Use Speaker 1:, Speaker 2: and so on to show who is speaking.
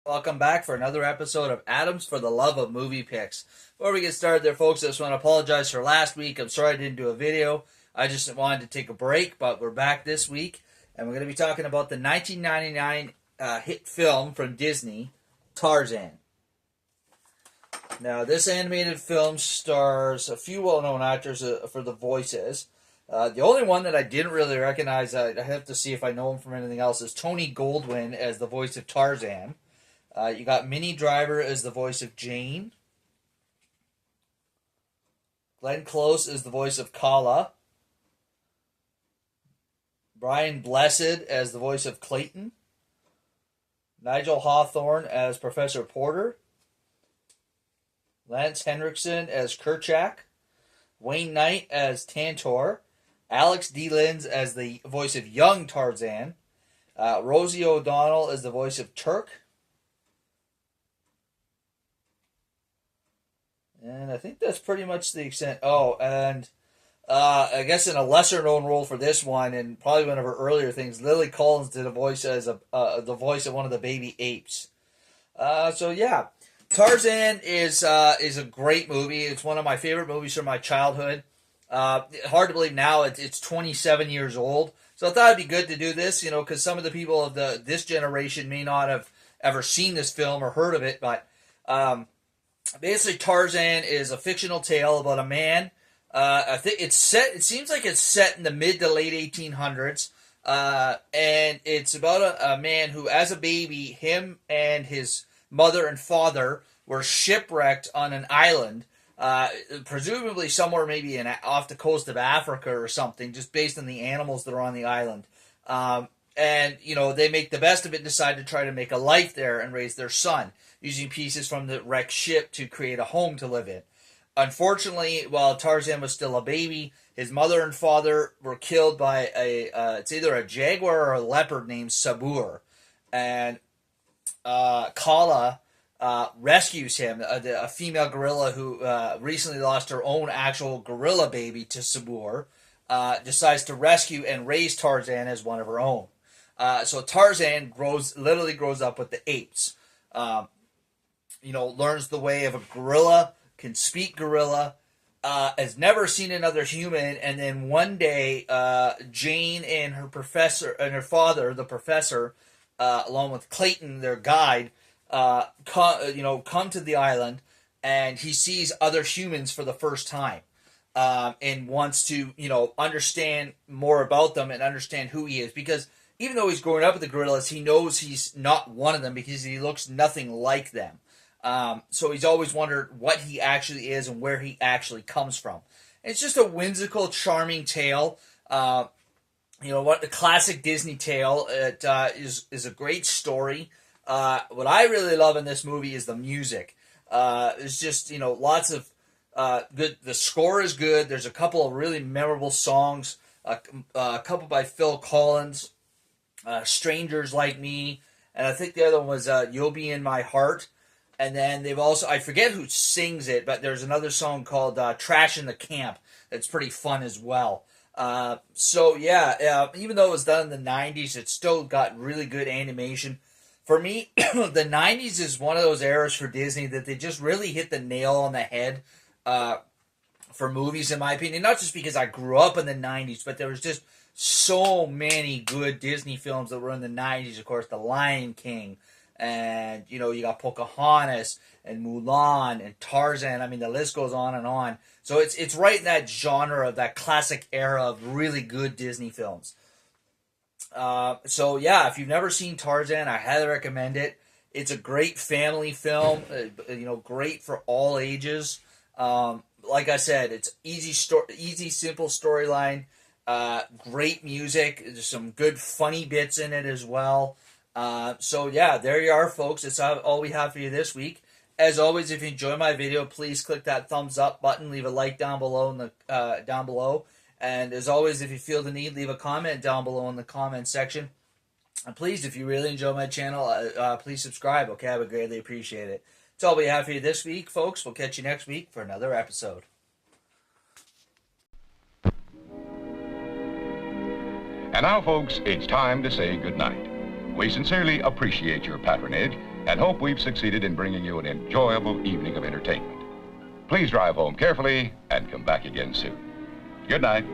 Speaker 1: Welcome back for another episode of Adams for the Love of Movie Picks. Before we get started there, folks, I just want to apologize for last week. I'm sorry I didn't do a video. I just wanted to take a break, but we're back this week, and we're going to be talking about the 1999 hit film from Disney, Tarzan. Now, this animated film stars a few well-known actors for the voices. The only one that I didn't really recognize, I have to see if I know him from anything else, is Tony Goldwyn as the voice of Tarzan. You got Minnie Driver as the voice of Jane. Glenn Close is the voice of Kala. Brian Blessed as the voice of Clayton. Nigel Hawthorne as Professor Porter. Lance Henriksen as Kerchak. Wayne Knight as Tantor. Alex D. Linz as the voice of young Tarzan. Rosie O'Donnell as the voice of Turk. And I think that's pretty much the extent. Oh, and I guess in a lesser known role for this one, and probably one of her earlier things, Lily Collins did a voice as the voice of one of the baby apes. So yeah, Tarzan is a great movie. It's one of my favorite movies from my childhood. Hard to believe now it's 27 years old. So I thought it'd be good to do this, because some of the people of this generation may not have ever seen this film or heard of it, but basically, Tarzan is a fictional tale about a man. I think it seems like it's set in the mid to late 1800s, and it's about a man who, as a baby, him and his mother and father were shipwrecked on an island, presumably somewhere maybe off the coast of Africa or something, just based on the animals that are on the island. And they make the best of it and decide to try to make a life there and raise their son, using pieces from the wrecked ship to create a home to live in. Unfortunately, while Tarzan was still a baby, his mother and father were killed by it's either a jaguar or a leopard named Sabur. And Kala rescues him, a female gorilla who recently lost her own actual gorilla baby to Sabur, decides to rescue and raise Tarzan as one of her own. So Tarzan literally grows up with the apes. Learns the way of a gorilla, can speak gorilla, has never seen another human, and then one day, Jane and her father, the professor, along with Clayton, their guide, come to the island, and he sees other humans for the first time, and wants to, understand more about them and understand who he is, because even though he's growing up with the gorillas, he knows he's not one of them because he looks nothing like them. So he's always wondered what he actually is and where he actually comes from. And it's just a whimsical, charming tale. What the classic Disney tale. It is a great story. What I really love in this movie is the music. It's just lots of good. The score is good. There's a couple of really memorable songs. A couple by Phil Collins. Strangers Like Me, and I think the other one was You'll Be In My Heart. And then they've also, I forget who sings it, but there's another song called Trash in the Camp that's pretty fun as well. Even though it was done in the 90s, it still got really good animation. For me, the 90s is one of those eras for Disney that they just really hit the nail on the head for movies, in my opinion. Not just because I grew up in the 90s, but there was just so many good Disney films that were in the 90s. Of course, The Lion King, and you got Pocahontas and Mulan and Tarzan. I mean, the list goes on and on. So it's right in that genre of that classic era of really good Disney films. If you've never seen Tarzan, I highly recommend it. It's a great family film. Great for all ages. Like I said, it's easy, simple storyline. Great music. There's some good funny bits in it as well. There you are, folks. That's all we have for you this week. As always, if you enjoy my video, please click that thumbs up button. Leave a like down below down below. And as always, if you feel the need, leave a comment down below in the comment section. And please, if you really enjoy my channel, please subscribe. Okay, I would greatly appreciate it. That's all we have for you this week, folks. We'll catch you next week for another episode.
Speaker 2: And now, folks, it's time to say goodnight. We sincerely appreciate your patronage and hope we've succeeded in bringing you an enjoyable evening of entertainment. Please drive home carefully and come back again soon. Good night.